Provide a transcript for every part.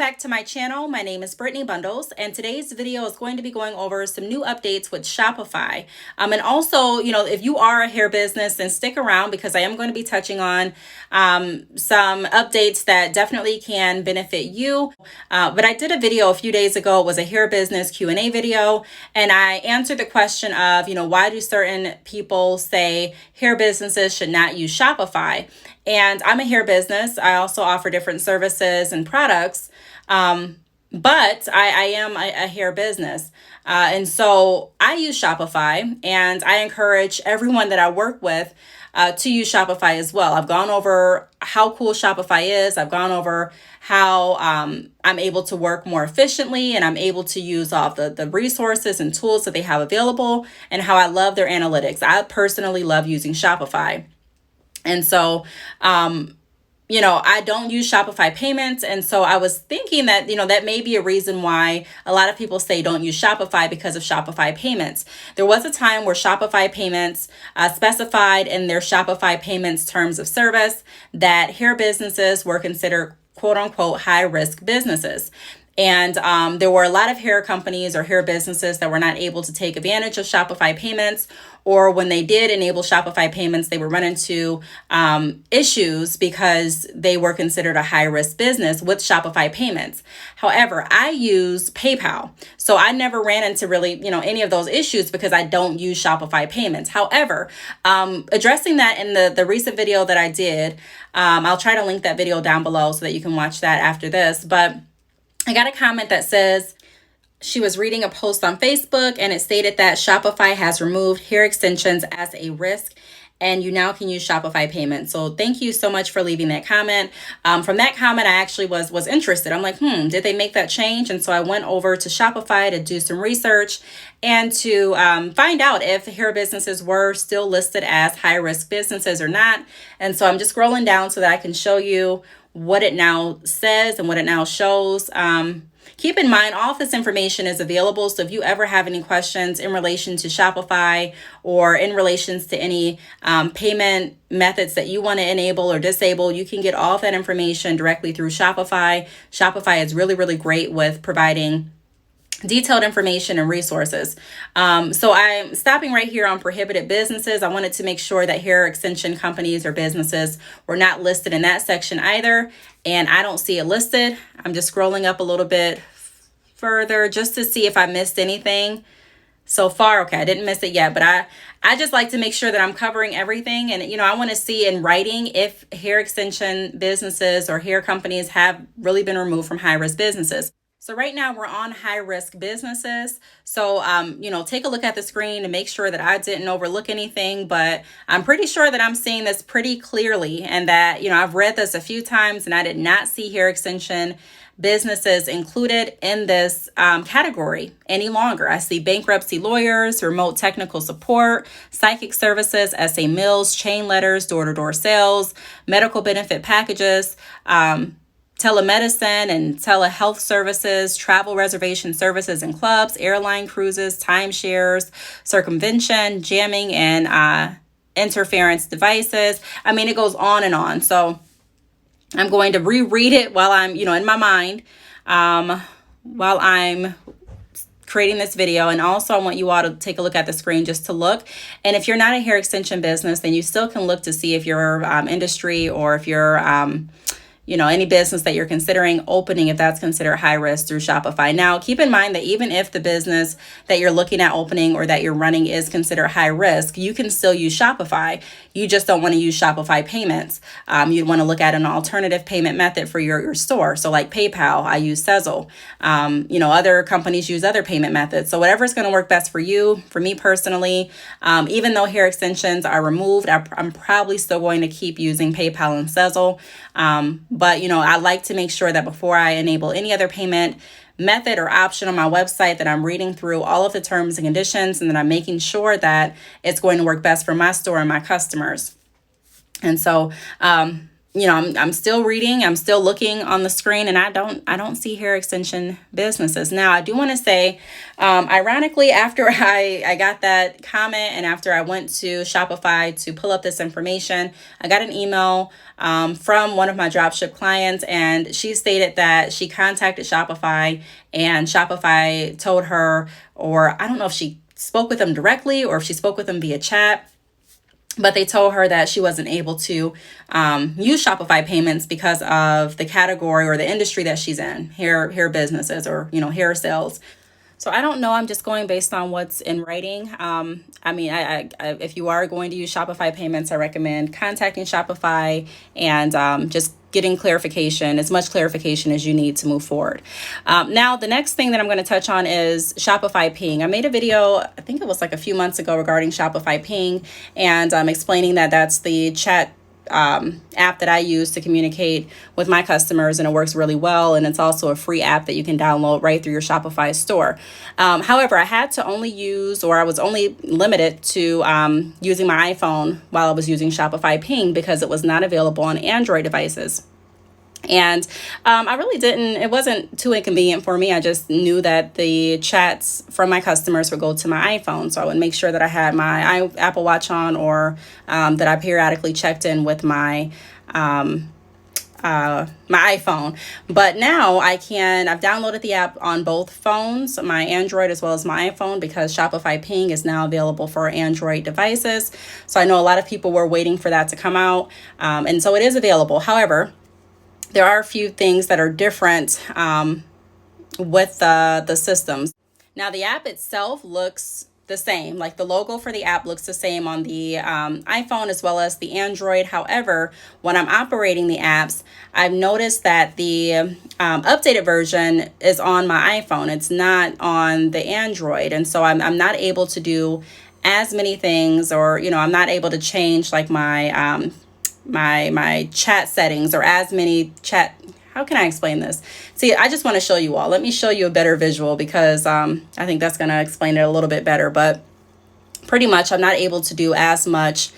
back to my channel. My name is Brittney Bundles, and today's video is going to be going over some new updates with Shopify. And also, if you are a hair business, then stick around because I am going to be touching on some updates that definitely can benefit you. But I did a video a few days ago. It was a hair business Q&A video, and I answered the question of, why do certain people say hair businesses should not use Shopify? And I'm a hair business. I also offer different services and products, but I am a hair business. And so I use Shopify, and I encourage everyone that I work with to use Shopify as well. I've gone over how cool Shopify is. I've gone over how I'm able to work more efficiently, and I'm able to use all the resources and tools that they have available, and how I love their analytics. I personally love using Shopify. And so, I don't use Shopify payments. And so I was thinking that, that may be a reason why a lot of people say don't use Shopify because of Shopify payments. There was a time where Shopify payments specified in their Shopify payments terms of service that hair businesses were considered quote unquote high risk businesses. And there were a lot of hair companies or hair businesses that were not able to take advantage of Shopify payments, or when they did enable Shopify payments, they would run into issues because they were considered a high-risk business with Shopify payments. However, I use PayPal, so I never ran into really, any of those issues because I don't use Shopify payments. However, addressing that in the recent video that I did, I'll try to link that video down below so that you can watch that after this, but I got a comment that says she was reading a post on Facebook, and it stated that Shopify has removed hair extensions as a risk, and you now can use Shopify payments. So thank you so much for leaving that comment. From that comment, I actually was interested. I'm like, did they make that change? And so I went over to Shopify to do some research and to find out if hair businesses were still listed as high-risk businesses or not. And so I'm just scrolling down so that I can show you what it now says and what it now shows. Keep in mind, all of this information is available. So if you ever have any questions in relation to Shopify or in relations to any payment methods that you want to enable or disable, you can get all of that information directly through Shopify. Shopify is really, really great with providing detailed information and resources. So I'm stopping right here on prohibited businesses. I wanted to make sure that hair extension companies or businesses were not listed in that section either. And I don't see it listed. I'm just scrolling up a little bit further just to see if I missed anything so far. Okay, I didn't miss it yet, but I just like to make sure that I'm covering everything. And, I want to see in writing if hair extension businesses or hair companies have really been removed from high-risk businesses. So right now we're on high-risk businesses. So, take a look at the screen to make sure that I didn't overlook anything, but I'm pretty sure that I'm seeing this pretty clearly, and that, I've read this a few times and I did not see hair extension businesses included in this category any longer. I see bankruptcy lawyers, remote technical support, psychic services, SA mills, chain letters, door-to-door sales, medical benefit packages, telemedicine and telehealth services, travel reservation services and clubs, airline cruises, timeshares, circumvention, jamming, and interference devices. I mean, it goes on and on. So I'm going to reread it while I'm, in my mind, while I'm creating this video. And also I want you all to take a look at the screen just to look. And if you're not a hair extension business, then you still can look to see if your industry or if you're any business that you're considering opening, if that's considered high risk through Shopify. Now, keep in mind that even if the business that you're looking at opening or that you're running is considered high risk, you can still use Shopify. You just don't want to use Shopify payments. You'd want to look at an alternative payment method for your store. So like PayPal, I use Sezzle. Other companies use other payment methods. So whatever's going to work best for you. For me personally, even though hair extensions are removed, I'm probably still going to keep using PayPal and Sezzle. But, I like to make sure that before I enable any other payment method or option on my website, that I'm reading through all of the terms and conditions, and that I'm making sure that it's going to work best for my store and my customers. And so I'm still reading, I'm still looking on the screen, and I don't see hair extension businesses. Now, I do want to say, ironically, after I got that comment and after I went to Shopify to pull up this information, I got an email from one of my dropship clients, and she stated that she contacted Shopify and Shopify told her, or I don't know if she spoke with them directly or if she spoke with them via chat, but they told her that she wasn't able to use Shopify payments because of the category or the industry that she's in, hair businesses, or hair sales. So I don't know. I'm just going based on what's in writing. If you are going to use Shopify payments, I recommend contacting Shopify and just getting clarification, as much clarification as you need to move forward. Now, the next thing that I'm going to touch on is Shopify Ping. I made a video, I think it was like a few months ago, regarding Shopify Ping, and explaining that that's the chat app that I use to communicate with my customers, and it works really well. And it's also a free app that you can download right through your Shopify store. However, I had to only use, or I was only limited to using my iPhone while I was using Shopify Ping because it was not available on Android devices. And I really it wasn't too inconvenient for me. I just knew that the chats from my customers would go to my iPhone. So I would make sure that I had my Apple Watch on, or that I periodically checked in with my iPhone. But now I've downloaded the app on both phones, my Android as well as my iPhone, because Shopify Ping is now available for Android devices. So I know a lot of people were waiting for that to come out. And so it is available. However, there are a few things that are different with the systems. Now, the app itself looks the same. Like, the logo for the app looks the same on the iPhone as well as the Android. However, when I'm operating the apps, I've noticed that the updated version is on my iPhone. It's not on the Android. And so I'm not able to do as many things, or, I'm not able to change like my my chat settings, or as many chat. How can I explain this? See, I just want to show you all. Let me show you a better visual, because I think that's going to explain it a little bit better. But pretty much I'm not able to do as much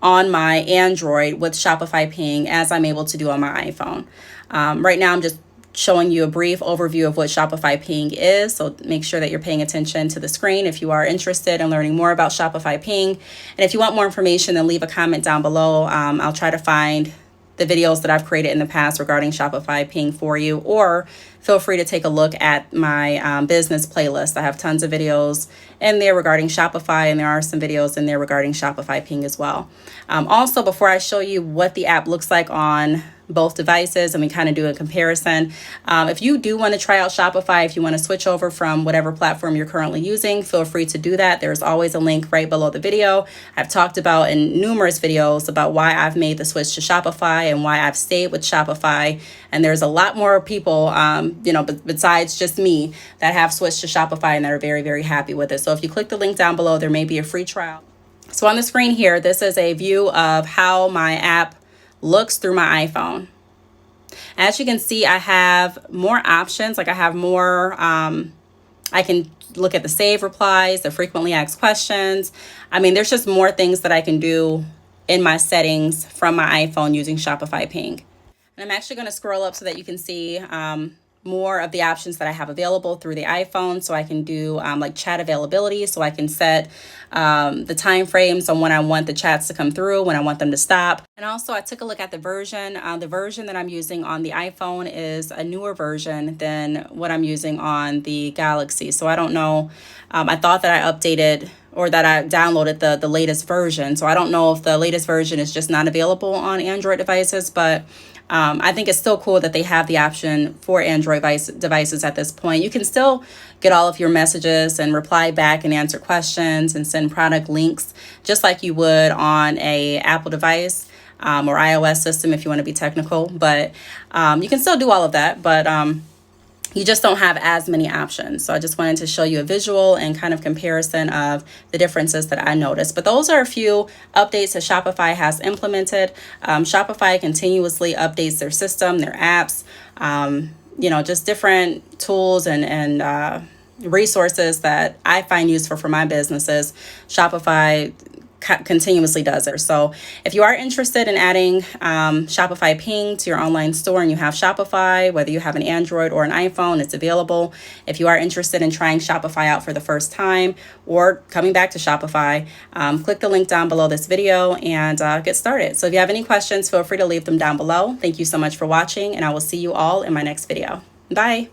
on my Android with Shopify Ping as I'm able to do on my iPhone. Right now I'm just showing you a brief overview of what Shopify Ping is. So make sure that you're paying attention to the screen if you are interested in learning more about Shopify Ping. And if you want more information, then leave a comment down below. I'll try to find the videos that I've created in the past regarding Shopify Ping for you, or feel free to take a look at my business playlist. I have tons of videos in there regarding Shopify, and there are some videos in there regarding Shopify Ping as well. Also, before I show you what the app looks like on both devices and we kind of do a comparison, if you do want to try out Shopify, if you want to switch over from whatever platform you're currently using, feel free to do that. There's always a link right below the video. I've talked about in numerous videos about why I've made the switch to Shopify and why I've stayed with Shopify. And there's a lot more people, besides just me, that have switched to Shopify and that are very, very happy with it. So if you click the link down below, there may be a free trial. So on the screen here, this is a view of how my app looks through my iPhone. As you can see, I have more options. Like, I have more, I can look at the save replies, the frequently asked questions. There's just more things that I can do in my settings from my iPhone using Shopify Ping. And I'm actually going to scroll up so that you can see more of the options that I have available through the iPhone. So I can do like chat availability. So I can set the time frames on when I want the chats to come through, when I want them to stop. And also, I took a look at the version. The version that I'm using on the iPhone is a newer version than what I'm using on the Galaxy. So I don't know. I thought that I updated, or that I downloaded the latest version. So I don't know if the latest version is just not available on Android devices, but I think it's still cool that they have the option for Android devices at this point. You can still get all of your messages and reply back and answer questions and send product links just like you would on a Apple device or iOS system if you want to be technical. But you can still do all of that, but you just don't have as many options. So I just wanted to show you a visual and kind of comparison of the differences that I noticed. But those are a few updates that Shopify has implemented. Shopify continuously updates their system, their apps, just different tools and resources that I find useful for my businesses. Shopify continuously does it. So if you are interested in adding Shopify Ping to your online store and you have Shopify, whether you have an Android or an iPhone, it's available. If you are interested in trying Shopify out for the first time or coming back to Shopify, click the link down below this video and get started. So if you have any questions, feel free to leave them down below. Thank you so much for watching, and I will see you all in my next video. Bye.